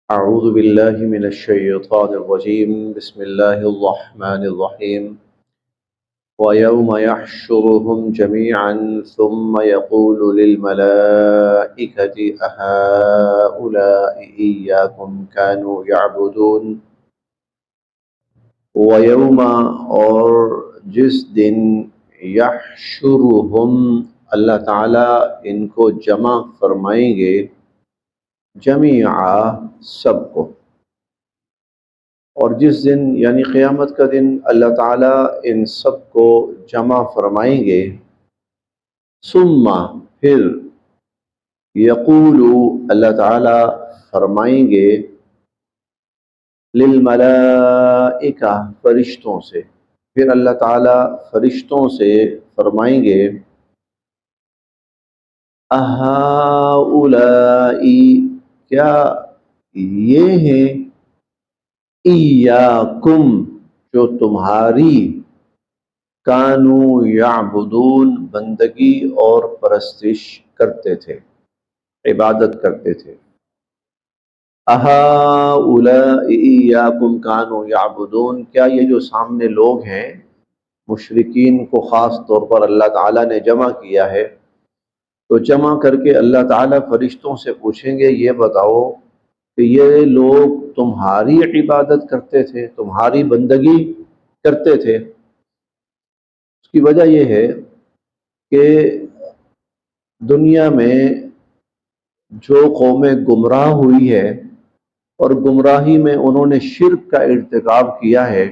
أعوذ بالله من الشيطان الرجيم بسم الله الرحمن الرحيم ويوم يحشرهم جميعا ثم يقول للملائكة أهؤلاء إياكم كانوا يعبدون ويوم اور جس دن یحشرهم اللہ تعالیٰ ان کو جمع فرمائیں گے جمیعا سب کو، اور جس دن یعنی قیامت کا دن اللہ تعالیٰ ان سب کو جمع فرمائیں گے، ثم پھر یقول اللہ تعالیٰ فرمائیں گے للملائکہ فرشتوں سے، پھر اللہ تعالیٰ فرشتوں سے فرمائیں گے اہؤلائی کیا یہ ہیں ایاکم جو تمہاری کانو یعبدون بندگی اور پرستش کرتے تھے، عبادت کرتے تھے۔ اہؤلائی ایاکم کانو یعبدون کیا یہ جو سامنے لوگ ہیں مشرکین کو خاص طور پر اللہ تعالیٰ نے جمع کیا ہے، تو جمع کر کے اللہ تعالیٰ فرشتوں سے پوچھیں گے یہ بتاؤ کہ یہ لوگ تمہاری عبادت کرتے تھے، تمہاری بندگی کرتے تھے؟ اس کی وجہ یہ ہے کہ دنیا میں جو قومیں گمراہ ہوئی ہے اور گمراہی میں انہوں نے شرک کا ارتکاب کیا ہے،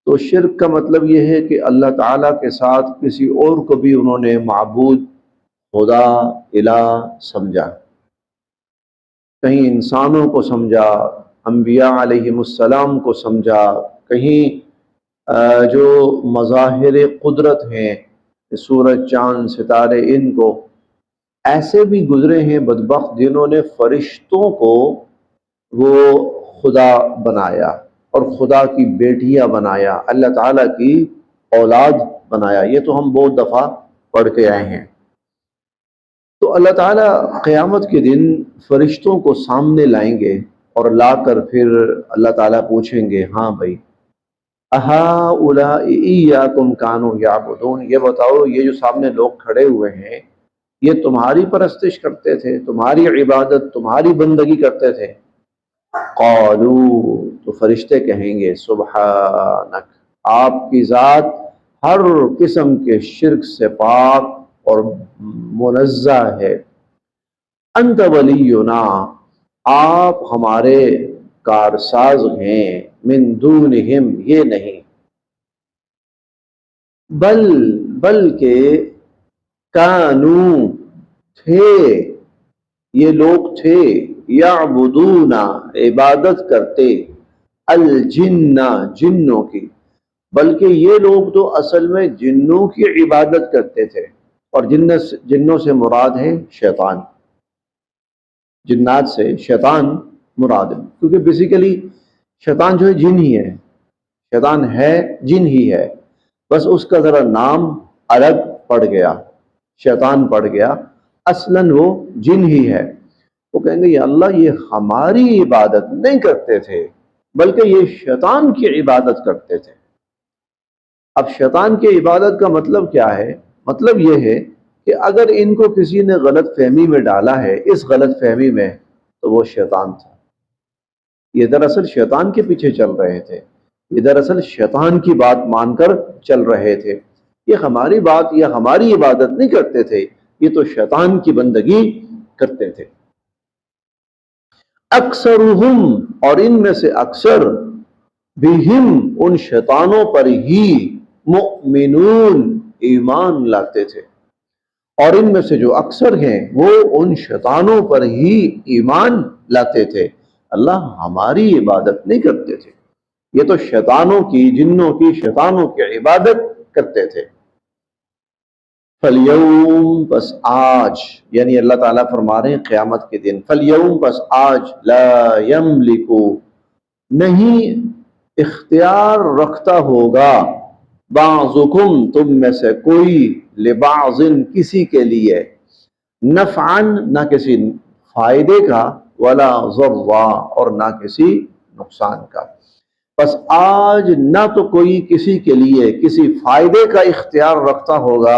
تو شرک کا مطلب یہ ہے کہ اللہ تعالیٰ کے ساتھ کسی اور کو بھی انہوں نے معبود، خدا، الہ سمجھا، کہیں انسانوں کو سمجھا، انبیاء علیہم السلام کو سمجھا، کہیں جو مظاہر قدرت ہیں سورج، چاند، ستارے، ان کو ایسے بھی گزرے ہیں بدبخت جنہوں نے فرشتوں کو وہ خدا بنایا اور خدا کی بیٹیاں بنایا، اللہ تعالیٰ کی اولاد بنایا۔ یہ تو ہم بہت دفعہ پڑھ کے آئے ہیں۔ تو اللہ تعالیٰ قیامت کے دن فرشتوں کو سامنے لائیں گے اور لا کر پھر اللہ تعالیٰ پوچھیں گے ہاں بھائی اہؤلاء ایاکم کانوا یعبدون، یہ بتاؤ یہ جو سامنے لوگ کھڑے ہوئے ہیں یہ تمہاری پرستش کرتے تھے، تمہاری عبادت، تمہاری بندگی کرتے تھے؟ قالو تو فرشتے کہیں گے سبحانک آپ کی ذات ہر قسم کے شرک سے پاک اور منزہ ہے، انت ولینا آپ ہمارے کارساز ہیں، من دونہم یہ نہیں، بلکہ کانو تھے یہ لوگ تھے، یعبدون عبادت کرتے، الجن جنوں کی، بلکہ یہ لوگ تو اصل میں جنوں کی عبادت کرتے تھے، اور جنوں سے مراد ہے شیطان، جنات سے شیطان مراد ہے، کیونکہ بیسیکلی شیطان جو ہے جن ہی ہے، شیطان ہے جن ہی ہے، بس اس کا ذرا نام الگ پڑ گیا، شیطان پڑ گیا، اصلاً وہ جن ہی ہے۔ وہ کہیں گے یا اللہ یہ ہماری عبادت نہیں کرتے تھے بلکہ یہ شیطان کی عبادت کرتے تھے۔ اب شیطان کی عبادت کا مطلب کیا ہے؟ مطلب یہ ہے کہ اگر ان کو کسی نے غلط فہمی میں ڈالا ہے، اس غلط فہمی میں، تو وہ شیطان تھا، یہ دراصل شیطان کے پیچھے چل رہے تھے، یہ دراصل شیطان کی بات مان کر چل رہے تھے، یہ ہماری بات یا ہماری عبادت نہیں کرتے تھے، یہ تو شیطان کی بندگی کرتے تھے۔ اکثرہم اور ان میں سے اکثر، بہم ان شیطانوں پر ہی، مؤمنون ایمان لاتے تھے، اور ان میں سے جو اکثر ہیں وہ ان شیطانوں پر ہی ایمان لاتے تھے، اللہ ہماری عبادت نہیں کرتے تھے، یہ تو شیطانوں کی، جنوں کی، شیطانوں کی عبادت کرتے تھے۔ فَالْيَوْمَ بس آج، یعنی اللہ تعالیٰ فرما رہے ہیں قیامت کے دن، فَالْيَوْمَ بس آج، لَا يَمْلِكُ نہیں اختیار رکھتا ہوگا، بعضکم تم میں سے کوئی، لبعض کسی کے لیے، نفعاً نہ کسی فائدے کا، ولا ضرا، اور نہ کسی نقصان کا۔ بس آج نہ تو کوئی کسی کے لیے کسی فائدے کا اختیار رکھتا ہوگا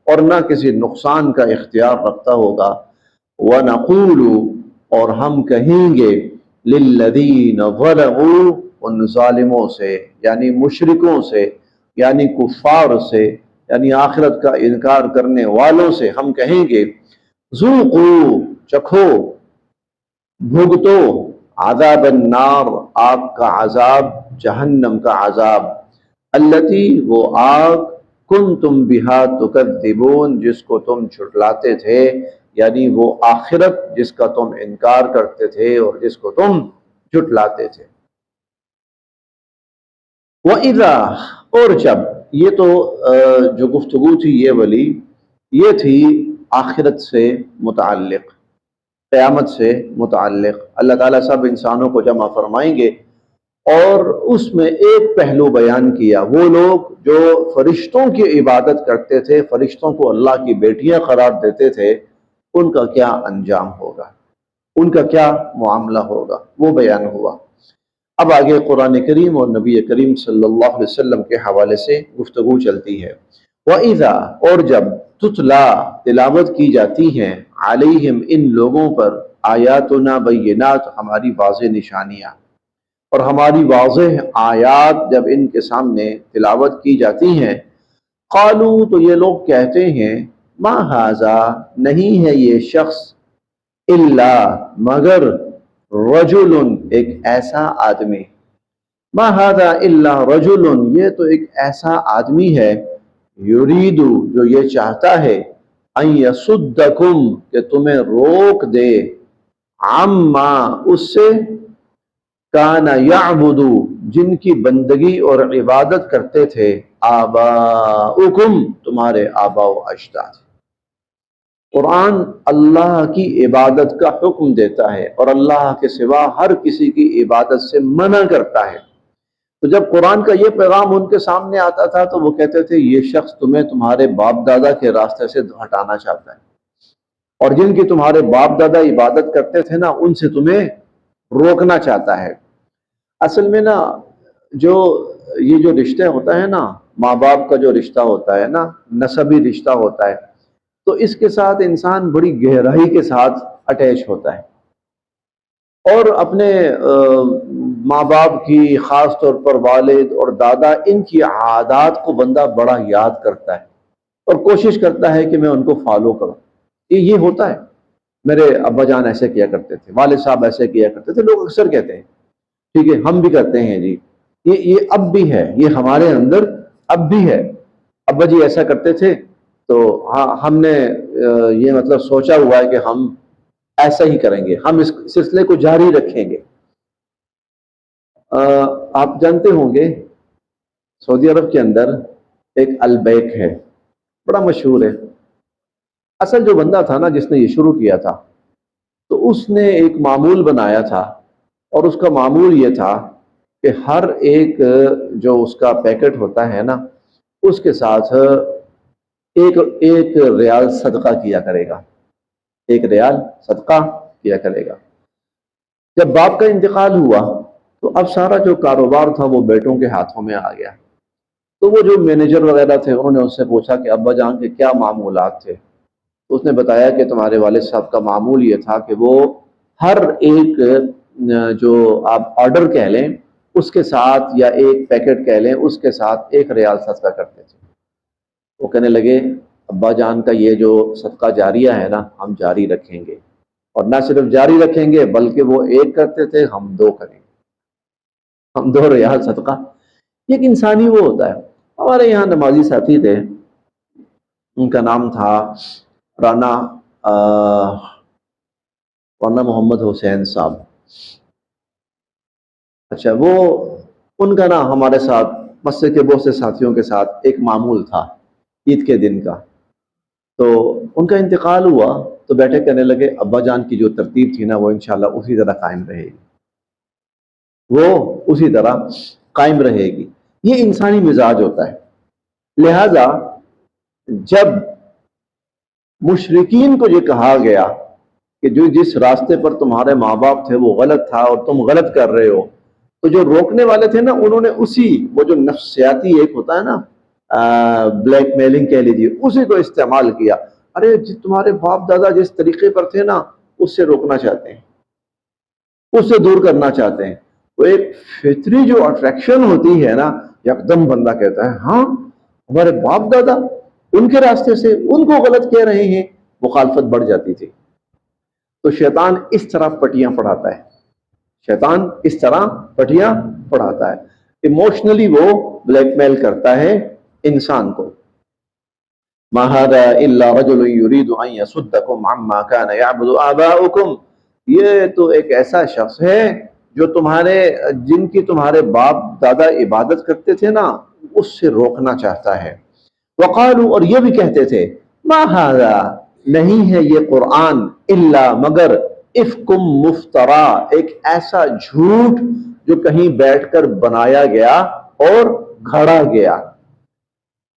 اور نہ کسی نقصان کا اختیار رکھتا ہوگا۔ وَنَقُولُ، اور ہم کہیں گے، لِلَّذِينَ ظَلَمُوا، ان ظالموں سے یعنی مشرکوں سے یعنی کفار سے یعنی آخرت کا انکار کرنے والوں سے ہم کہیں گے، ذوقوا، چکھو، بھگتو، عذاب النار، آگ کا عذاب، جہنم کا عذاب، التی، وہ آگ، کنتم بہا تکذبون، جس کو تم جھٹلاتے تھے، یعنی وہ آخرت جس کا تم انکار کرتے تھے اور جس کو تم جھٹلاتے تھے۔ وَإِذَا، اور جب، یہ تو جو گفتگو تھی یہ والی، یہ تھی آخرت سے متعلق، قیامت سے متعلق۔ اللہ تعالیٰ سب انسانوں کو جمع فرمائیں گے، اور اس میں ایک پہلو بیان کیا، وہ لوگ جو فرشتوں کی عبادت کرتے تھے، فرشتوں کو اللہ کی بیٹیاں قرار دیتے تھے، ان کا کیا انجام ہوگا، ان کا کیا معاملہ ہوگا، وہ بیان ہوا۔ اب آگے قرآن کریم اور نبی کریم صلی اللہ علیہ وسلم کے حوالے سے گفتگو چلتی ہے۔ وَإِذَا، اور جب، تتلا، تلاوت کی جاتی ہیں، علیہم، ان لوگوں پر، آیاتنا بینات، ہماری واضح نشانیاں اور ہماری واضح آیات جب ان کے سامنے تلاوت کی جاتی ہیں، قالو، تو یہ لوگ کہتے ہیں، ما ھذا، نہیں ہے یہ شخص، الا، مگر، رجل، ایک ایسا آدمی، ما ھذا الا رجل، یہ تو ایک ایسا آدمی ہے، یرید، جو یہ چاہتا ہے، ان یصدکم، کہ تمہیں روک دے، عما، اس سے، کان یعبد، جن کی بندگی اور عبادت کرتے تھے، آباؤکم، تمہارے آباء و اجداد۔ قرآن اللہ کی عبادت کا حکم دیتا ہے اور اللہ کے سوا ہر کسی کی عبادت سے منع کرتا ہے۔ تو جب قرآن کا یہ پیغام ان کے سامنے آتا تھا تو وہ کہتے تھے یہ شخص تمہیں تمہارے باپ دادا کے راستے سے ہٹانا چاہتا ہے، اور جن کی تمہارے باپ دادا عبادت کرتے تھے نا، ان سے تمہیں روکنا چاہتا ہے۔ اصل میں نا، یہ جو رشتے ہوتا ہے نا، ماں باپ کا جو رشتہ ہوتا ہے نا، نسبی رشتہ ہوتا ہے، تو اس کے ساتھ انسان بڑی گہرائی کے ساتھ اٹیچ ہوتا ہے، اور اپنے ماں باپ کی، خاص طور پر والد اور دادا، ان کی عادات کو بندہ بڑا یاد کرتا ہے اور کوشش کرتا ہے کہ میں ان کو فالو کروں۔ یہ ہوتا ہے، میرے ابا جان ایسے کیا کرتے تھے، والد صاحب ایسے کیا کرتے تھے، لوگ اکثر کہتے ہیں، ٹھیک ہے، ہم بھی کرتے ہیں جی، یہ اب بھی ہے، یہ ہمارے اندر اب بھی ہے، ابا جی ایسا کرتے تھے تو ہم نے یہ مطلب سوچا ہوا ہے کہ ہم ایسا ہی کریں گے، ہم اس سلسلے کو جاری رکھیں گے۔ آپ جانتے ہوں گے سعودی عرب کے اندر ایک البیک ہے، بڑا مشہور ہے۔ اصل جو بندہ تھا نا جس نے یہ شروع کیا تھا، تو اس نے ایک معمول بنایا تھا، اور اس کا معمول یہ تھا کہ ہر ایک جو اس کا پیکٹ ہوتا ہے نا، اس کے ساتھ ایک ریال صدقہ کیا کرے گا، ایک ریال صدقہ کیا کرے گا۔ جب باپ کا انتقال ہوا تو اب سارا جو کاروبار تھا وہ بیٹوں کے ہاتھوں میں آ گیا۔ تو وہ جو مینیجر وغیرہ تھے انہوں نے اس سے پوچھا کہ ابا جان کے کیا معمولات تھے، تو اس نے بتایا کہ تمہارے والد صاحب کا معمول یہ تھا کہ وہ ہر ایک جو آپ آرڈر کہہ لیں اس کے ساتھ، یا ایک پیکٹ کہہ لیں اس کے ساتھ، ایک ریال صدقہ کرتے تھے۔ وہ کہنے لگے ابا جان کا یہ جو صدقہ جاریہ ہے نا، ہم جاری رکھیں گے، اور نہ صرف جاری رکھیں گے بلکہ وہ ایک کرتے تھے، ہم دو کریں گے، ہم 2 ریال صدقہ۔ ایک انسانی وہ ہوتا ہے۔ ہمارے یہاں نمازی ساتھی تھے، ان کا نام تھا رانا محمد حسین صاحب۔ اچھا، وہ ان کا نا ہمارے ساتھ مسجد کے بہت سے ساتھیوں کے ساتھ ایک معمول تھا عید کے دن کا۔ تو ان کا انتقال ہوا تو بیٹھے کہنے لگے ابا جان کی جو ترتیب تھی نا وہ انشاءاللہ اسی طرح قائم رہے گی، وہ اسی طرح قائم رہے گی۔ یہ انسانی مزاج ہوتا ہے۔ لہذا جب مشرکین کو یہ کہا گیا کہ جو جس راستے پر تمہارے ماں باپ تھے وہ غلط تھا اور تم غلط کر رہے ہو، تو جو روکنے والے تھے نا انہوں نے اسی وہ جو نفسیاتی ایک ہوتا ہے نا بلیک میلنگ کہہ لیجیے، اسی کو استعمال کیا. ارے تمہارے باپ دادا جس طریقے پر تھے نا اس سے روکنا چاہتے ہیں، اس سے دور کرنا چاہتے ہیں. وہ ایک فطری جو اٹریکشن ہوتی ہے نا، یکدم بندہ کہتا ہے ہاں ہمارے باپ دادا ان کے راستے سے ان کو غلط کہہ رہے ہیں، مخالفت بڑھ جاتی تھی. تو شیطان اس طرح پٹیاں پڑھاتا ہے، شیطان اس طرح پٹیاں پڑھاتا ہے، ایموشنلی وہ بلیک میل کرتا ہے انسان کو. ما هذا الا رجل يريد ان يصدكم عما كان يعبد آباؤكم، یہ تو ایک ایسا شخص ہے جو جن کی تمہارے باپ دادا عبادت کرتے تھے نا اس سے روکنا چاہتا ہے. وقالوا، اور یہ بھی کہتے تھے، ما هذا، نہیں ہے یہ قرآن، الا مگر افکم مفترا، ایک ایسا جھوٹ جو کہیں بیٹھ کر بنایا گیا اور گھڑا گیا.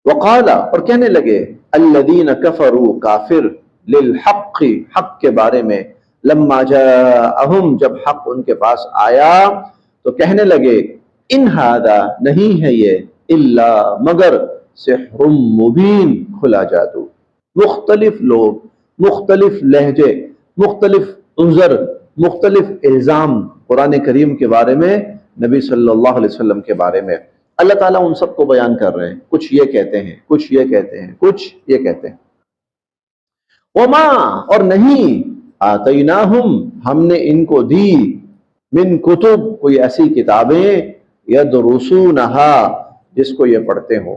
وقالا، اور کہنے لگے، الذین کفروا، کافر، للحق، حق کے بارے میں، لما جاءہم، جب حق ان کے پاس آیا تو کہنے لگے، ان ھذا، نہیں ہے یہ، الا مگر سحر مبین، کھلا جادو. مختلف لوگ، مختلف لہجے، مختلف عذر، مختلف الزام قرآن کریم کے بارے میں، نبی صلی اللہ علیہ وسلم کے بارے میں. اللہ تعالیٰ ان سب کو بیان کر رہے ہیں، کچھ یہ کہتے ہیں، کچھ یہ کہتے ہیں، کچھ یہ کہتے ہیں. وما، اور نہیں، آتیناہم، ہم نے ان کو دی، من کتب، کوئی ایسی کتابیں، یدرسونہا، جس کو یہ پڑھتے ہو.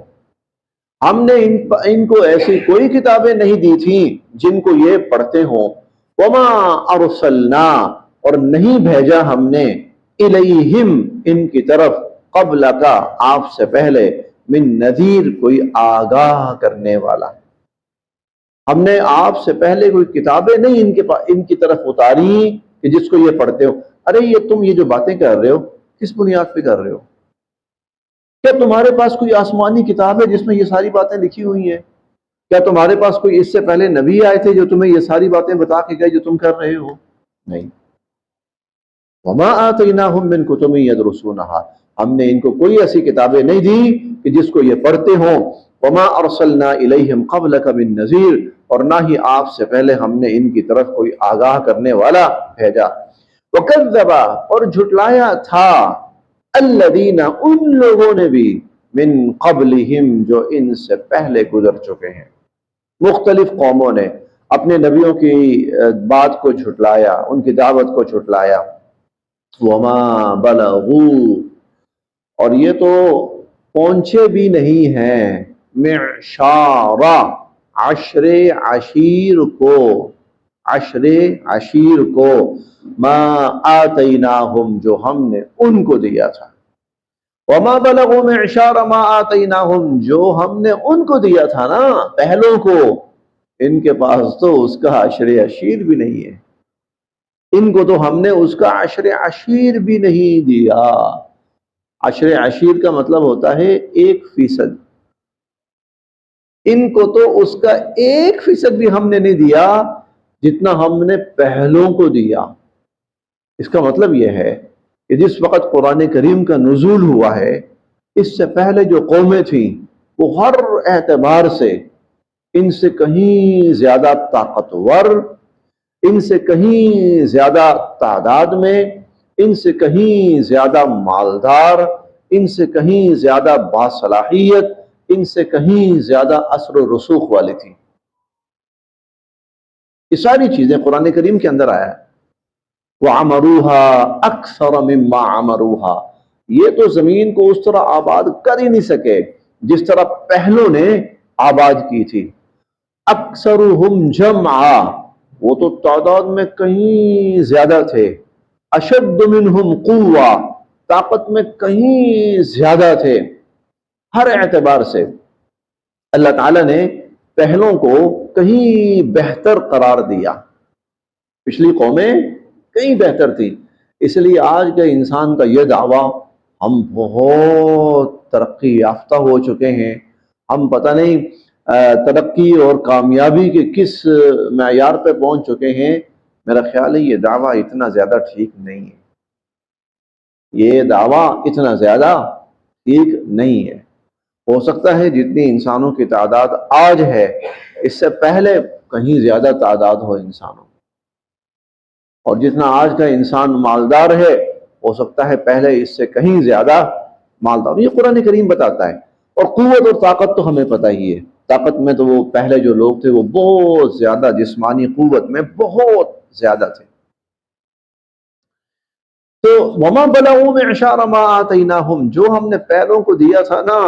ہم نے ان کو ایسی کوئی کتابیں نہیں دی تھیں جن کو یہ پڑھتے ہوں. وما ارسلنا، اور نہیں بھیجا ہم نے، الیہم، ان کی طرف، قبل کا، آپ سے پہلے، من نذیر، کوئی آگاہ کرنے والا. ہم نے آپ سے پہلے کوئی کتابیں نہیں ان کی طرف اتاری کہ جس کو یہ پڑھتے ہو. ارے یہ تم یہ جو باتیں کر رہے ہو کس بنیاد پہ کر رہے ہو؟ کیا تمہارے پاس کوئی آسمانی کتاب ہے جس میں یہ ساری باتیں لکھی ہوئی ہیں؟ کیا تمہارے پاس کوئی اس سے پہلے نبی آئے تھے جو تمہیں یہ ساری باتیں بتا کے گئے جو تم کر رہے ہو؟ نہیں. وما آتیناہم من کتب یدرسونہا، ہم نے ان کو کوئی ایسی کتابیں نہیں دی کہ جس کو یہ پڑھتے ہوں. وما ارسلنا الیہم قبلک من نذیر، اور نہ ہی آپ سے پہلے ہم نے ان کی طرف کوئی آگاہ کرنے والا بھیجا. وکذب، اور جھٹلایا تھا، الذین، ان لوگوں نے بھی، من قبلہم، جو ان سے پہلے گزر چکے ہیں. مختلف قوموں نے اپنے نبیوں کی بات کو جھٹلایا، ان کی دعوت کو جھٹلایا. وما بلغوا، اور یہ تو پہنچے بھی نہیں ہیں، معشارا، عشر عشیر کو، عشر عشیر کو، ما آتیناہم، جو ہم نے ان کو دیا تھا. وما بلغوا معشار ما آتیناہم، جو ہم نے ان کو دیا تھا نا پہلوں کو، ان کے پاس تو اس کا عشر عشیر بھی نہیں ہے. ان کو تو ہم نے اس کا عشر عشیر بھی نہیں دیا. عشر عشیر کا مطلب ہوتا ہے 1%. ان کو تو اس کا 1% بھی ہم نے نہیں دیا جتنا ہم نے پہلوں کو دیا. اس کا مطلب یہ ہے کہ جس وقت قرآن کریم کا نزول ہوا ہے، اس سے پہلے جو قومیں تھیں وہ ہر اعتبار سے ان سے کہیں زیادہ طاقتور، ان سے کہیں زیادہ تعداد میں، ان سے کہیں زیادہ مالدار، ان سے کہیں زیادہ باصلاحیت، ان سے کہیں زیادہ اثر و رسوخ والی تھی. یہ ساری چیزیں قرآن کریم کے اندر آیا ہے. وَعَمَرُوهَا أَكْثَرَ مِمَّا عَمَرُوهَا، یہ تو زمین کو اس طرح آباد کر ہی نہیں سکے جس طرح پہلوں نے آباد کی تھی. اکثرهم جمعا، وہ تو تعداد میں کہیں زیادہ تھے. اشد منہم قوہ، طاقت میں کہیں زیادہ تھے. ہر اعتبار سے اللہ تعالیٰ نے پہلوں کو کہیں بہتر قرار دیا. پچھلی قومیں کہیں بہتر تھی. اس لیے آج کے انسان کا یہ دعویٰ ہم بہت ترقی یافتہ ہو چکے ہیں، ہم پتہ نہیں ترقی اور کامیابی کے کس معیار پہ پہنچ چکے ہیں، میرا خیال ہے یہ دعویٰ اتنا زیادہ ٹھیک نہیں ہے، یہ دعویٰ اتنا زیادہ ٹھیک نہیں ہے۔ ہو سکتا ہے جتنی انسانوں کی تعداد آج ہے اس سے پہلے کہیں زیادہ تعداد ہو انسانوں، اور جتنا آج کا انسان مالدار ہے ہو سکتا ہے پہلے اس سے کہیں زیادہ مالدار۔ یہ قرآن کریم بتاتا ہے۔ اور قوت اور طاقت تو ہمیں پتہ ہی ہے، طاقت میں تو وہ پہلے جو لوگ تھے وہ بہت زیادہ، جسمانی قوت میں بہت زیادہ تھے۔ تو وما بلغوا معشار ما آتیناہم، جو ہم نے پہلوں کو دیا تھا نا،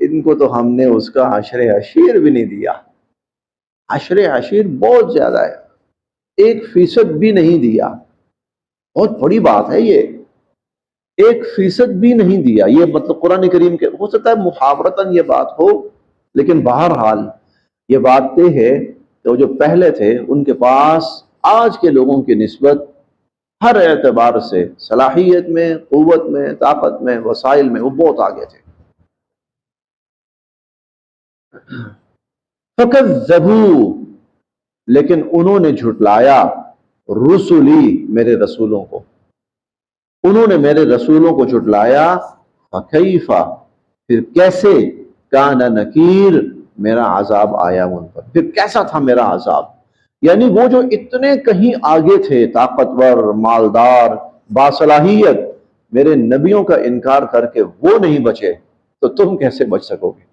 ان کو تو ہم نے اس کا عشر عشیر بھی نہیں دیا۔ عشر عشیر بہت زیادہ ہے، 1% بھی نہیں دیا۔ بہت بڑی بات ہے یہ، 1% بھی نہیں دیا۔ یہ مطلب قرآن کریم کے، ہو سکتا ہے محاورتاً یہ بات ہو، لیکن بہرحال یہ بات یہ ہے کہ وہ جو پہلے تھے ان کے پاس آج کے لوگوں کی نسبت ہر اعتبار سے، صلاحیت میں، قوت میں، طاقت میں، وسائل میں وہ بہت آگے تھے۔ فَكَذَّبُوا، لیکن انہوں نے جھٹلایا، رسلی، میرے رسولوں کو، انہوں نے میرے رسولوں کو جھٹلایا۔ فَكَيْفَ، پھر کیسے، کان نکیر، میرا عذاب آیا ان پر، پھر کیسا تھا میرا عذاب۔ یعنی وہ جو اتنے کہیں آگے تھے، طاقتور، مالدار، باصلاحیت، میرے نبیوں کا انکار کر کے وہ نہیں بچے تو تم کیسے بچ سکو گے؟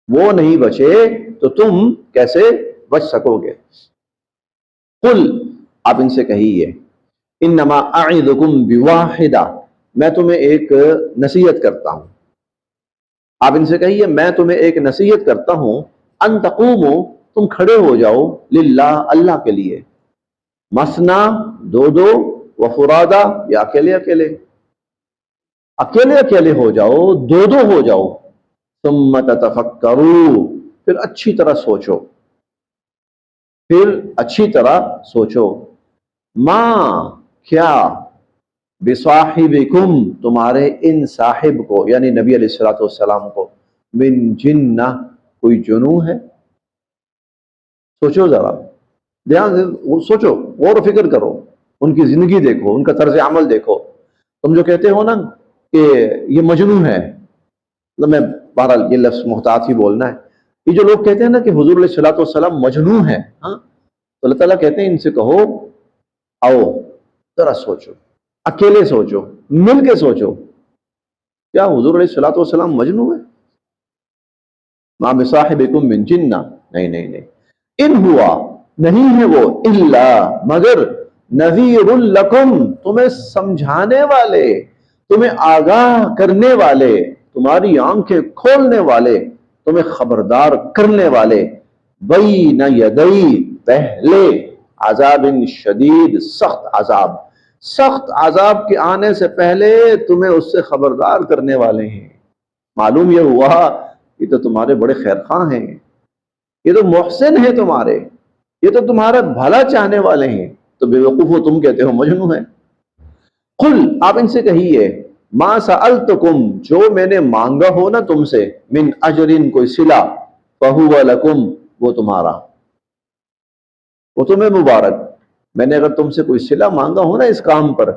وہ نہیں بچے تو تم کیسے بچ سکو گے؟ قل، آپ ان سے کہیے، انما اعظکم بواحدہ، میں تمہیں ایک نصیحت کرتا ہوں۔ آپ ان سے کہیے میں تمہیں ایک نصیحت کرتا ہوں، ان تقوموا، تم کھڑے ہو جاؤ، للہ، اللہ کے لیے، مثنا، دو دو، وفرادا، یا اکیلے اکیلے، اکیلے اکیلے ہو جاؤ، دو دو ہو جاؤ، ثم تتفکروا، پھر اچھی طرح سوچو، پھر اچھی طرح سوچو، ما، کیا، بصاحبکم، تمہارے ان صاحب کو، یعنی نبی علیہ الصلوۃ والسلام کو، من جنہ، کوئی جنوں ہے؟ سوچو ذرا، دھیان سے سوچو، غور و فکر کرو، ان کی زندگی دیکھو، ان کا طرز عمل دیکھو۔ تم جو کہتے ہو نا کہ یہ مجنون ہے، مطلب میں بہرحال یہ لفظ محتاط ہی بولنا ہے، یہ جو لوگ کہتے ہیں نا کہ حضور علیہ الصلوۃ والسلام مجنون ہے، ہاں، تو اللہ تعالیٰ کہتے ہیں ان سے کہو آؤ ذرا سوچو، اکیلے سوچو، مل کے سوچو، کیا حضور علیہ الصلوۃ والسلام مجنون ہے؟ ما بصاحبکم من جنہ، نہیں نہیں نہیں، ان ہوا، نہیں ہے وہ، الا، مگر، نذیر لکم، تمہیں سمجھانے والے، تمہیں آگاہ کرنے والے، تمہاری آنکھیں کھولنے والے، تمہیں خبردار کرنے والے، بین یدی، پہلے، عذاب شدید، سخت عذاب، سخت عذاب کے آنے سے پہلے تمہیں اس سے خبردار کرنے والے ہیں۔ معلوم یہ ہوا یہ تو تمہارے بڑے خیر خواہ ہیں، یہ تو محسن ہیں تمہارے، یہ تو تمہارا بھلا چاہنے والے ہیں، تو بے وقوف ہو تم کہتے ہو مجنون ہے۔ قل، آپ ان سے کہیے، ما سألتکم، جو میں نے مانگا ہو نا تم سے، من اجرن، کوئی صلہ، فہو لکم، وہ تمہارا، وہ تمہیں مبارک۔ میں نے اگر تم سے کوئی صلہ مانگا ہو نا اس کام پر،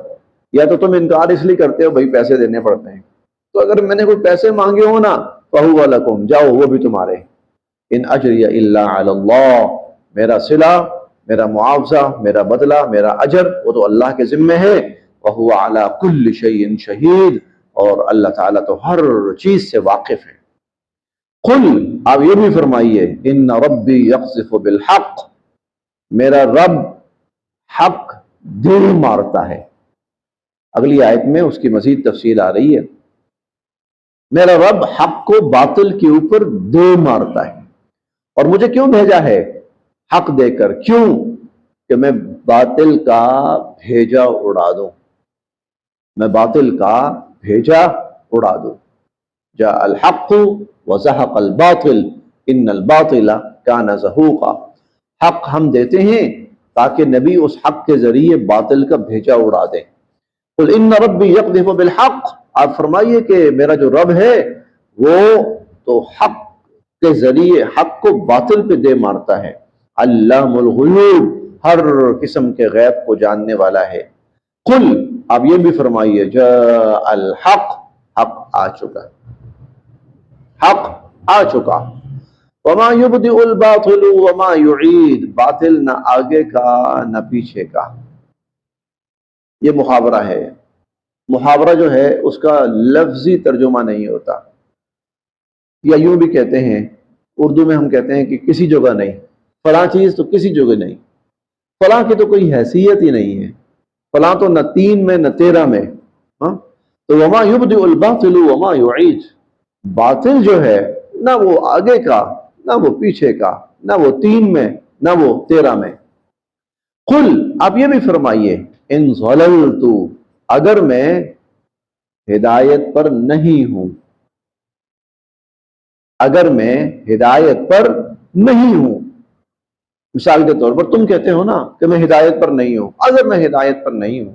یا تو تم انکار اس لیے کرتے ہو بھائی پیسے دینے پڑتے ہیں، تو اگر میں نے کوئی پیسے مانگے ہو نا، فہو لکم، جاؤ وہ بھی تمہارے۔ ان اجری الا علی اللہ، میرا صلہ، میرا معاوضہ، میرا بدلہ، میرا اجر، وہ تو اللہ کے ذمہ ہے۔ وہو علی کل شیء شہید، اور اللہ تعالیٰ تو ہر چیز سے واقف ہے۔ قل، آپ یہ بھی فرمائیے، ان ربی یقذف بالحق، میرا رب حق دے مارتا ہے۔ اگلی آیت میں اس کی مزید تفصیل آ رہی ہے، میرا رب حق کو باطل کے اوپر دے مارتا ہے۔ اور مجھے کیوں بھیجا ہے حق دے کر؟ کیوں؟ کہ میں باطل کا بھیجا اڑا دوں، میں باطل کا بھیجا اڑا دوں۔ جاء الحق وزهق الباطل ان الباطل کان زہوقا، حق ہم دیتے ہیں تاکہ نبی اس حق کے ذریعے باطل کا بھیجا اڑا دیں۔ قل ان ربی یقذف بالحق، آپ فرمائیے کہ میرا جو رب ہے وہ تو حق کے ذریعے حق کو باطل پہ دے مارتا ہے۔ علام الغیوب، ہر قسم کے غیب کو جاننے والا ہے۔ قل، آپ یہ بھی فرمائیے، جاء الحق، حق آ چکا، حق آ چکا، وما یبدئ الباطل وما یعید، باطل نہ آگے کا نہ پیچھے کا۔ یہ محاورہ ہے، محاورہ جو ہے اس کا لفظی ترجمہ نہیں ہوتا، یا یوں بھی کہتے ہیں، اردو میں ہم کہتے ہیں کہ کسی جگہ نہیں، فلاں چیز تو کسی جگہ نہیں، فلاں کی تو کوئی حیثیت ہی نہیں ہے، فلاں تو نہ 3 میں نہ 13 میں، ہاں؟ تو وما یبدئ الباطل وما یعید، باطل جو ہے نہ وہ آگے کا نہ وہ پیچھے کا، نہ وہ 3 میں نہ وہ 13 میں۔ قل، آپ یہ بھی فرمائیے، ان ضللت، اگر میں ہدایت پر نہیں ہوں، اگر میں ہدایت پر نہیں ہوں، مثال کے طور پر تم کہتے ہو نا کہ میں ہدایت پر نہیں ہوں، اگر میں ہدایت پر نہیں ہوں،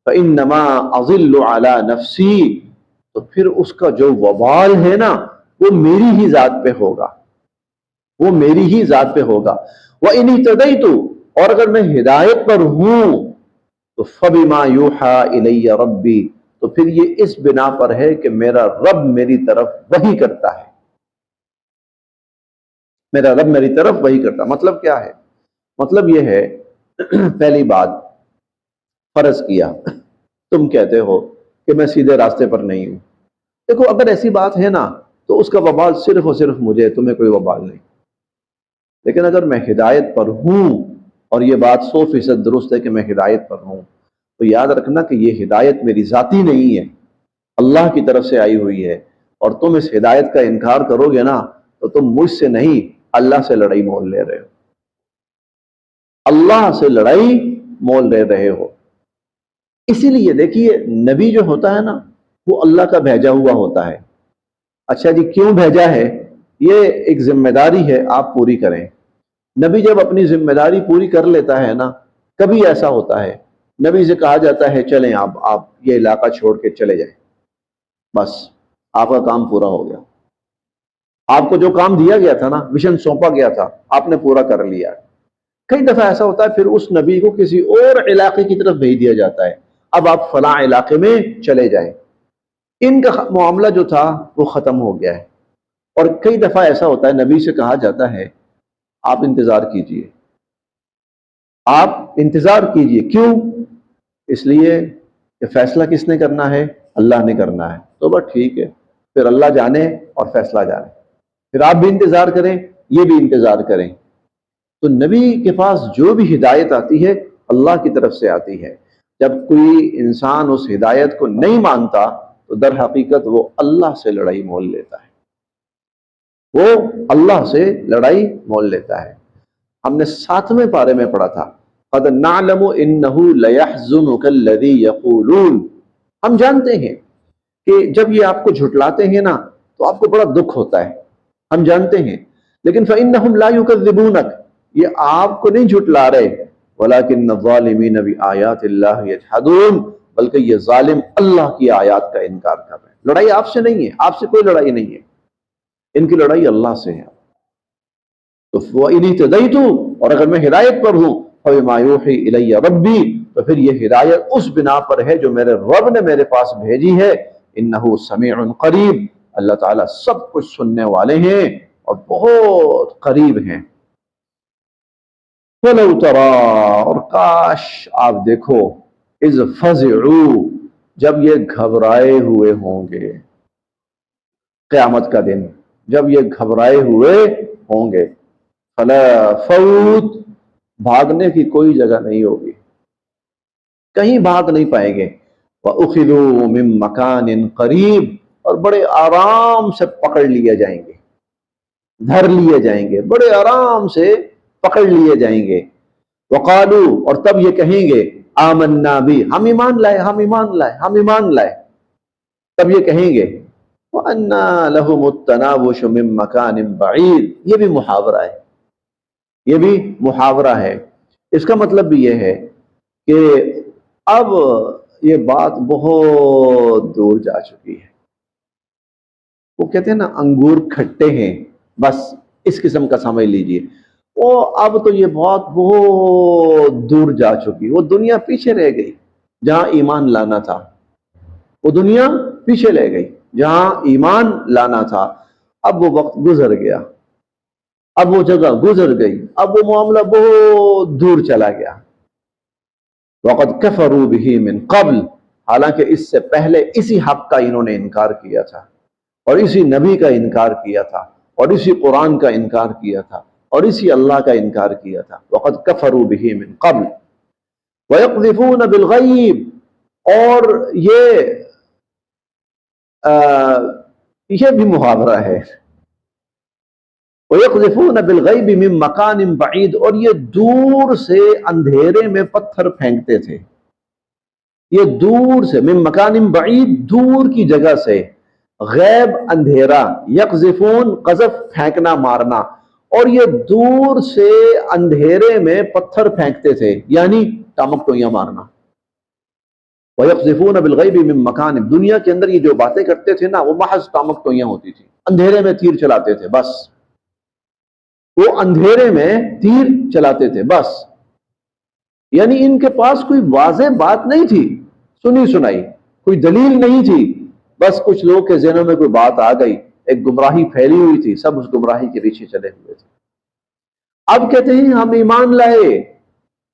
فَإِنَّمَا أَضِلُّ عَلَى نَفْسِي، تو پھر اس کا جو وبال ہے نا وہ میری ہی ذات پہ ہوگا، وہ میری ہی ذات پہ ہوگا۔ وَإِنِ اهْتَدَيْتُ، اور اگر میں ہدایت پر ہوں تو فَبِمَا يُوحَىٰ إِلَيَّ رَبِّي، تو پھر یہ اس بنا پر ہے کہ میرا رب میری طرف وحی کرتا ہے، میرا رب میری طرف وحی کرتا ہے۔ مطلب کیا ہے؟ مطلب یہ ہے، پہلی بات، فرض کیا تم کہتے ہو کہ میں سیدھے راستے پر نہیں ہوں، دیکھو اگر ایسی بات ہے نا تو اس کا وبال صرف اور صرف مجھے، تمہیں کوئی وبال نہیں۔ لیکن اگر میں ہدایت پر ہوں، اور یہ بات 100% درست ہے کہ میں ہدایت پر ہوں، تو یاد رکھنا کہ یہ ہدایت میری ذاتی نہیں ہے، اللہ کی طرف سے آئی ہوئی ہے، اور تم اس ہدایت کا انکار کرو گے نا تو تم مجھ سے نہیں اللہ سے لڑائی مول لے رہے ہو، اللہ سے لڑائی مول لے رہے ہو۔ اسی لیے دیکھیے، نبی جو ہوتا ہے نا وہ اللہ کا بھیجا ہوا ہوتا ہے۔ اچھا جی، کیوں بھیجا ہے؟ یہ ایک ذمہ داری ہے، آپ پوری کریں۔ نبی جب اپنی ذمہ داری پوری کر لیتا ہے نا، کبھی ایسا ہوتا ہے نبی سے کہا جاتا ہے چلیں آپ یہ علاقہ چھوڑ کے چلے جائیں، بس آپ کا کام پورا ہو گیا، آپ کو جو کام دیا گیا تھا نا، مشن سونپا گیا تھا، آپ نے پورا کر لیا۔ کئی دفعہ ایسا ہوتا ہے پھر اس نبی کو کسی اور علاقے کی طرف بھیج دیا جاتا ہے، اب آپ فلاں علاقے میں چلے جائیں، ان کا معاملہ جو تھا وہ ختم ہو گیا ہے۔ اور کئی دفعہ ایسا ہوتا ہے نبی سے کہا جاتا ہے آپ انتظار کیجئے، آپ انتظار کیجئے، کیوں؟ اس لیے کہ فیصلہ کس نے کرنا ہے؟ اللہ نے کرنا ہے، تو بس ٹھیک ہے، پھر اللہ جانے اور فیصلہ جانے، پھر آپ بھی انتظار کریں، یہ بھی انتظار کریں۔ تو نبی کے پاس جو بھی ہدایت آتی ہے اللہ کی طرف سے آتی ہے۔ جب کوئی انسان اس ہدایت کو نہیں مانتا تو در حقیقت وہ اللہ سے لڑائی مول لیتا ہے، وہ اللہ سے لڑائی مول لیتا ہے۔ ہم نے 7ویں پارے میں پڑھا تھا، قَدْ نَعْلَمُ إِنَّهُ لَيَحْزُنُكَ الَّذِي يَقُولُونَ، ہم جانتے ہیں کہ جب یہ آپ کو جھٹلاتے ہیں نا تو آپ کو بڑا دکھ ہوتا ہے، ہم جانتے ہیں، لیکن فَإِنَّهُمْ لَا يُكَذِّبُونَكَ، یہ آپ کو نہیں جھٹلا رہے، وَلَكِنَّ الظَّالِمِينَ بِآيَاتِ اللَّهِ يَجْحَدُونَ، بلکہ یہ ظالم اللہ کی آیات کا انکار کر رہے ہیں۔ لڑائی آپ سے نہیں ہے، آپ سے کوئی لڑائی نہیں ہے، ان کی لڑائی اللہ سے ہے۔ تو وَإِنِ اهْتَدَيْتُ، اور اگر میں ہدایت پر ہوں، فَبِمَا يُوحِي إِلَيَّ رَبِّي، تو پھر یہ ہدایت اس بنا پر ہے جو میرے رب نے میرے پاس بھیجی ہے، إِنَّهُ سَمِيعٌ قَرِيبٌ، اللہ تعالیٰ سب کچھ سننے والے ہیں اور بہت قریب ہیں۔ وَلَوْ تَرَىٰ، اور کاش آپ دیکھو، إِذْ فَزِعُوا، جب یہ گھبرائے ہوئے ہوں گے، قیامت کا دن جب یہ گھبرائے ہوئے ہوں گے، فَلَا فَوْتَ، بھاگنے کی کوئی جگہ نہیں ہوگی، کہیں بھاگ نہیں پائیں گے، وَأُخِذُوا مِن مَّكَانٍ قَرِيبٍ، اور بڑے آرام سے پکڑ لیے جائیں گے، دھر لیے جائیں گے، بڑے آرام سے پکڑ لیے جائیں گے۔ وقالو، اور تب یہ کہیں گے، آمنا بھی، ہم ایمان لائے، ہم ایمان لائے، ہم ایمان لائے، تب یہ کہیں گے، وَأَنَّا لَهُمُ التَّنَاوُشُ مِن مَّكَانٍ بَعِيدٍ، یہ بھی محاورہ ہے، یہ بھی محاورہ ہے۔ اس کا مطلب بھی یہ ہے کہ اب یہ بات بہت دور جا چکی ہے، وہ کہتے ہیں نا انگور کھٹے ہیں، بس اس قسم کا سمجھ لیجئے، اب تو یہ بہت دور جا چکی، وہ دنیا پیچھے رہ گئی جہاں ایمان لانا تھا، وہ دنیا پیچھے رہ گئی جہاں ایمان لانا تھا۔ اب وہ وقت گزر گیا، اب وہ جگہ گزر گئی، اب وہ معاملہ بہت دور چلا گیا۔ وَقَدْ كَفَرُوا بِهِ مِنْ قَبْلِ، حالانکہ اس سے پہلے اسی حق کا انہوں نے انکار کیا تھا، اور اسی نبی کا انکار کیا تھا، اور اسی قرآن کا انکار کیا تھا، اور اسی اللہ کا انکار کیا تھا۔ وَقَدْ كَفَرُوا بِهِ مِنْ قَبْلِ وَيَقْذِفُونَ بِالْغَيْبِ، اور یہ بھی محاورہ ہے، وَيَقْذِفُونَ بِالْغَيْبِ مِن مَّكَانٍ بَعِيدٍ، اور یہ دور سے اندھیرے میں پتھر پھینکتے تھے، یہ دور سے، من مکان بعید، دور کی جگہ سے، غیب اندھیرا، یقذفون قذف پھینکنا مارنا، اور یہ دور سے اندھیرے میں پتھر پھینکتے تھے، یعنی ٹامک ٹوئیاں مارنا۔ وَيَقْذِفُونَ بِالْغَيْبِ مِن مَّكَانٍ، دنیا کے اندر یہ جو باتیں کرتے تھے نا، وہ محض ٹامک ٹوئیاں ہوتی تھی، اندھیرے میں تیر چلاتے تھے بس، وہ اندھیرے میں تیر چلاتے تھے بس، یعنی ان کے پاس کوئی واضح بات نہیں تھی، سنی سنائی کوئی دلیل نہیں تھی، بس کچھ لوگ کے ذہنوں میں کوئی بات آ گئی، ایک گمراہی پھیلی ہوئی تھی، سب اس گمراہی کے پیچھے چلے ہوئے تھے۔ اب کہتے ہیں ہم ایمان لائے،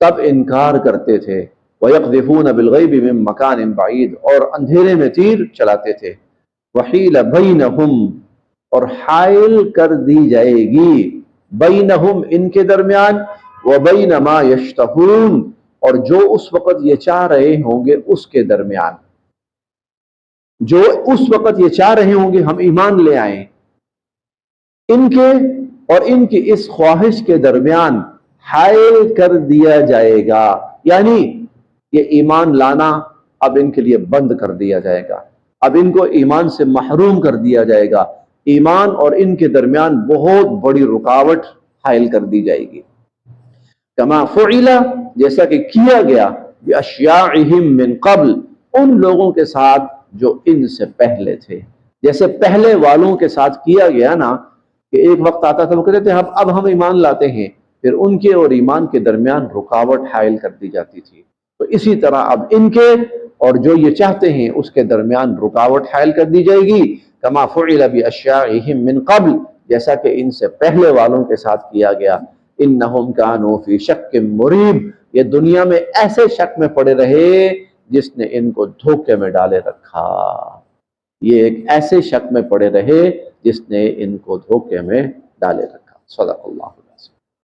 تب انکار کرتے تھے۔ وَيَقْذِفُونَ بِالْغَيْبِ مِن مَّكَانٍ بَعِيدٍ، اور اندھیرے میں تیر چلاتے تھے۔ وَحِيلَ بَيْنَهُمْ، اور حائل کر دی جائے گی، بینہم ان کے درمیان، وبین ما یشتہون، اور جو اس وقت یہ چاہ رہے ہوں گے اس کے درمیان، جو اس وقت یہ چاہ رہے ہوں گے ہم ایمان لے آئیں، ان کے اور ان کی اس خواہش کے درمیان حائل کر دیا جائے گا، یعنی یہ ایمان لانا اب ان کے لیے بند کر دیا جائے گا، اب ان کو ایمان سے محروم کر دیا جائے گا، ایمان اور ان کے درمیان بہت بڑی رکاوٹ حائل کر دی جائے گی۔ کما فعل، جیسا کہ کیا گیا، باشیاعہم من قبل، ان لوگوں کے ساتھ جو ان سے پہلے تھے، جیسے پہلے والوں کے ساتھ کیا گیا نا، کہ ایک وقت آتا تھا وہ کہتے تھے اب ہم ایمان لاتے ہیں، پھر ان کے اور ایمان کے درمیان رکاوٹ حائل کر دی جاتی تھی، تو اسی طرح اب ان کے اور جو یہ چاہتے ہیں اس کے درمیان رکاوٹ حائل کر دی جائے گی۔ کما فعل باشیاعہم من قبل، جیسا کہ ان سے پہلے والوں کے ساتھ کیا گیا۔ انہم کانوا فی شک مریب، یہ دنیا میں ایسے شک میں پڑے رہے جس نے ان کو دھوکے میں ڈالے رکھا، یہ ایک ایسے شک میں پڑے رہے جس نے ان کو دھوکے میں ڈالے رکھا۔ صدق اللہ۔